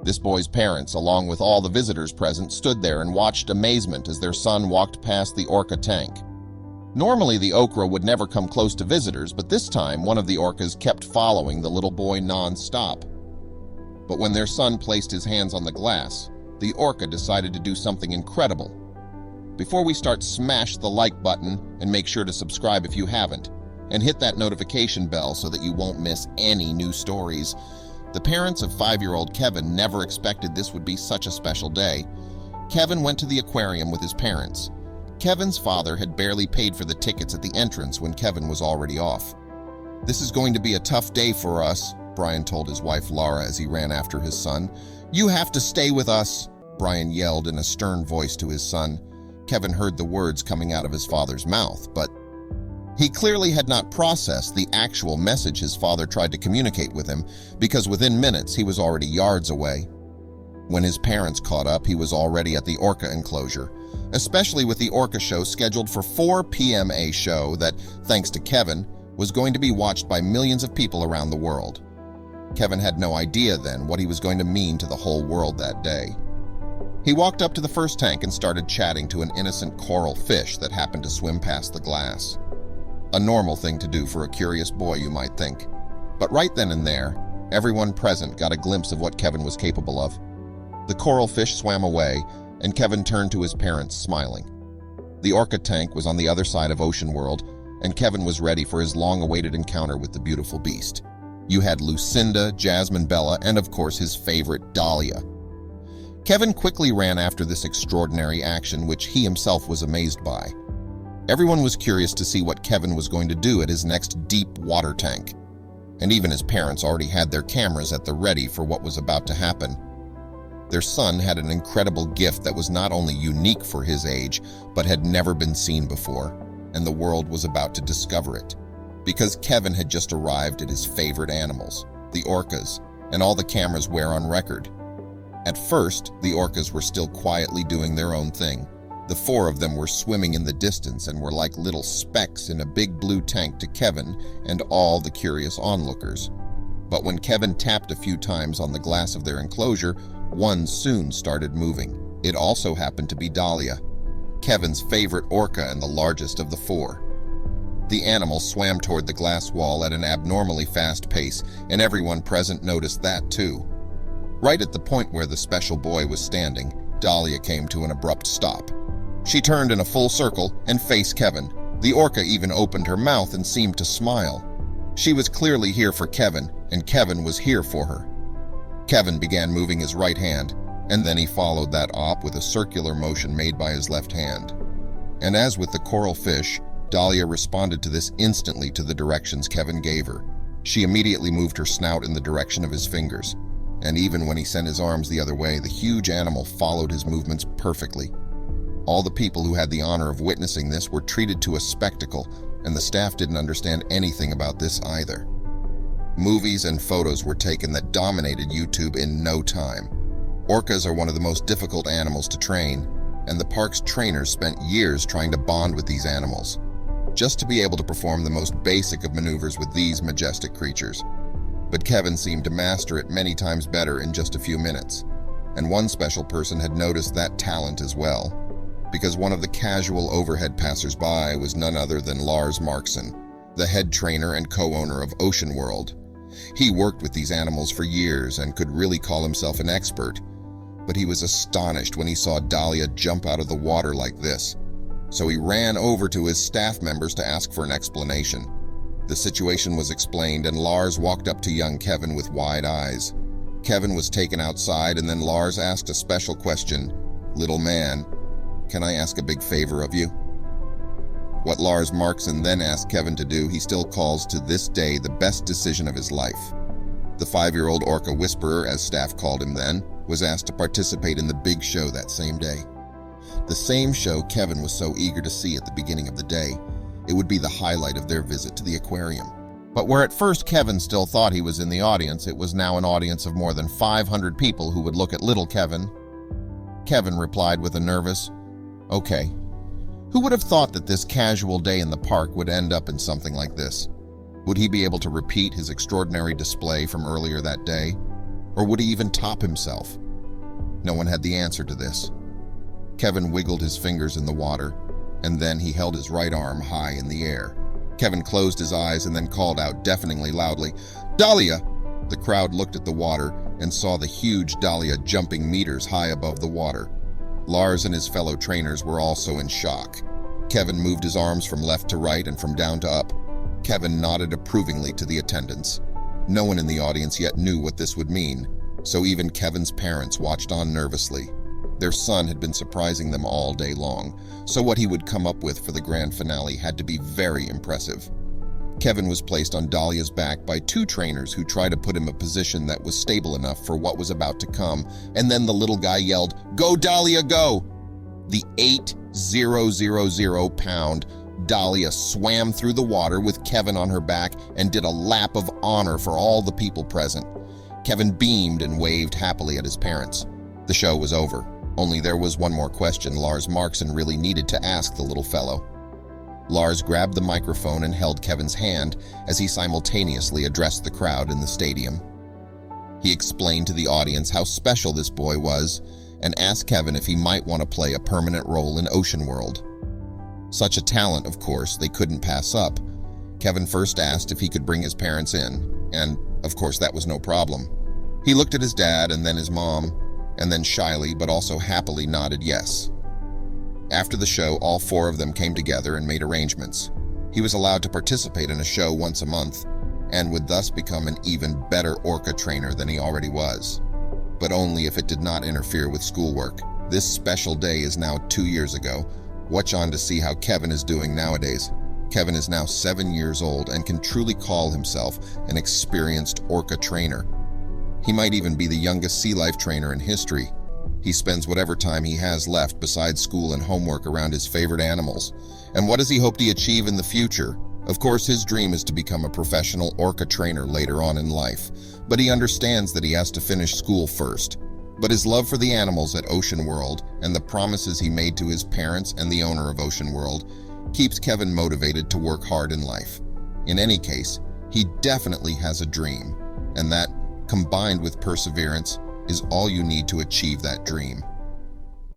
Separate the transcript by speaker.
Speaker 1: This boy's parents, along with all the visitors present, stood there and watched amazement as their son walked past the orca tank. Normally, the okra would never come close to visitors, but this time one of the orcas kept following the little boy non-stop. But when their son placed his hands on the glass, the orca decided to do something incredible. Before we start, smash the like button and make sure to subscribe if you haven't, and hit that notification bell so that you won't miss any new stories. The parents of 5-year-old Kevin never expected this would be such a special day. Kevin went to the aquarium with his parents. Kevin's father had barely paid for the tickets at the entrance when Kevin was already off. "This is going to be a tough day for us," Brian told his wife Laura as he ran after his son. "You have to stay with us," Brian yelled in a stern voice to his son. Kevin heard the words coming out of his father's mouth, but he clearly had not processed the actual message his father tried to communicate with him, because within minutes he was already yards away. When his parents caught up, he was already at the orca enclosure, especially with the orca show scheduled for 4 p.m. a show that, thanks to Kevin, was going to be watched by millions of people around the world. Kevin had no idea then what he was going to mean to the whole world that day. He walked up to the first tank and started chatting to an innocent coral fish that happened to swim past the glass. A normal thing to do for a curious boy, you might think. But right then and there, everyone present got a glimpse of what Kevin was capable of. The coral fish swam away, and Kevin turned to his parents, smiling. The orca tank was on the other side of Ocean World, and Kevin was ready for his long-awaited encounter with the beautiful beast. You had Lucinda, Jasmine Bella, and of course his favorite, Dahlia. Kevin quickly ran after this extraordinary action, which he himself was amazed by. Everyone was curious to see what Kevin was going to do at his next deep water tank, and even his parents already had their cameras at the ready for what was about to happen. Their son had an incredible gift that was not only unique for his age, but had never been seen before, and the world was about to discover it. Because Kevin had just arrived at his favorite animals, the orcas, and all the cameras were on record. At first, the orcas were still quietly doing their own thing. The 4 of them were swimming in the distance and were like little specks in a big blue tank to Kevin and all the curious onlookers. But when Kevin tapped a few times on the glass of their enclosure, one soon started moving. It also happened to be Dahlia, Kevin's favorite orca and the largest of the 4. The animal swam toward the glass wall at an abnormally fast pace, and everyone present noticed that too. Right at the point where the special boy was standing, Dahlia came to an abrupt stop. She turned in a full circle and faced Kevin. The orca even opened her mouth and seemed to smile. She was clearly here for Kevin, and Kevin was here for her. Kevin began moving his right hand, and then he followed that op with a circular motion made by his left hand. And as with the coral fish, Dahlia responded to this instantly to the directions Kevin gave her. She immediately moved her snout in the direction of his fingers, and even when he sent his arms the other way, the huge animal followed his movements perfectly. All the people who had the honor of witnessing this were treated to a spectacle, and the staff didn't understand anything about this either. Movies and photos were taken that dominated YouTube in no time. Orcas are one of the most difficult animals to train, and the park's trainers spent years trying to bond with these animals, just to be able to perform the most basic of maneuvers with these majestic creatures. But Kevin seemed to master it many times better in just a few minutes, and one special person had noticed that talent as well, because one of the casual overhead passers-by was none other than Lars Markson, the head trainer and co-owner of Ocean World. He worked with these animals for years and could really call himself an expert, but he was astonished when he saw Dahlia jump out of the water like this. So he ran over to his staff members to ask for an explanation. The situation was explained, and Lars walked up to young Kevin with wide eyes. Kevin was taken outside, and then Lars asked a special question. "Little man, can I ask a big favor of you?" What Lars Markson then asked Kevin to do, he still calls to this day the best decision of his life. The 5-year-old orca whisperer, as staff called him then, was asked to participate in the big show that same day. The same show Kevin was so eager to see at the beginning of the day. It would be the highlight of their visit to the aquarium. But where at first Kevin still thought he was in the audience, it was now an audience of more than 500 people who would look at little Kevin. Kevin replied with a nervous, "Okay." Who would have thought that this casual day in the park would end up in something like this? Would he be able to repeat his extraordinary display from earlier that day? Or would he even top himself? No one had the answer to this. Kevin wiggled his fingers in the water, and then he held his right arm high in the air. Kevin closed his eyes and then called out deafeningly loudly, "Dahlia!" The crowd looked at the water and saw the huge Dahlia jumping meters high above the water. Lars and his fellow trainers were also in shock. Kevin moved his arms from left to right and from down to up. Kevin nodded approvingly to the attendants. No one in the audience yet knew what this would mean, so even Kevin's parents watched on nervously. Their son had been surprising them all day long, so what he would come up with for the grand finale had to be very impressive. Kevin was placed on Dahlia's back by two trainers who tried to put him in a position that was stable enough for what was about to come, and then the little guy yelled, "Go, Dahlia, go!" The 8,000-pound Dahlia swam through the water with Kevin on her back and did a lap of honor for all the people present. Kevin beamed and waved happily at his parents. The show was over, only there was one more question Lars Markson really needed to ask the little fellow. Lars grabbed the microphone and held Kevin's hand as he simultaneously addressed the crowd in the stadium. He explained to the audience how special this boy was and asked Kevin if he might want to play a permanent role in Ocean World. Such a talent, of course, they couldn't pass up. Kevin first asked if he could bring his parents in, and, of course, that was no problem. He looked at his dad and then his mom, and then shyly but also happily nodded yes. After the show, all four of them came together and made arrangements. He was allowed to participate in a show once a month, and would thus become an even better orca trainer than he already was. But only if it did not interfere with schoolwork. This special day is now 2 years ago. Watch on to see how Kevin is doing nowadays. Kevin is now 7 years old and can truly call himself an experienced orca trainer. He might even be the youngest sea life trainer in history. He spends whatever time he has left besides school and homework around his favorite animals. And what does he hope to achieve in the future? Of course, his dream is to become a professional orca trainer later on in life, but he understands that he has to finish school first. But his love for the animals at Ocean World and the promises he made to his parents and the owner of Ocean World keeps Kevin motivated to work hard in life. In any case, he definitely has a dream, and that, combined with perseverance, is all you need to achieve that dream.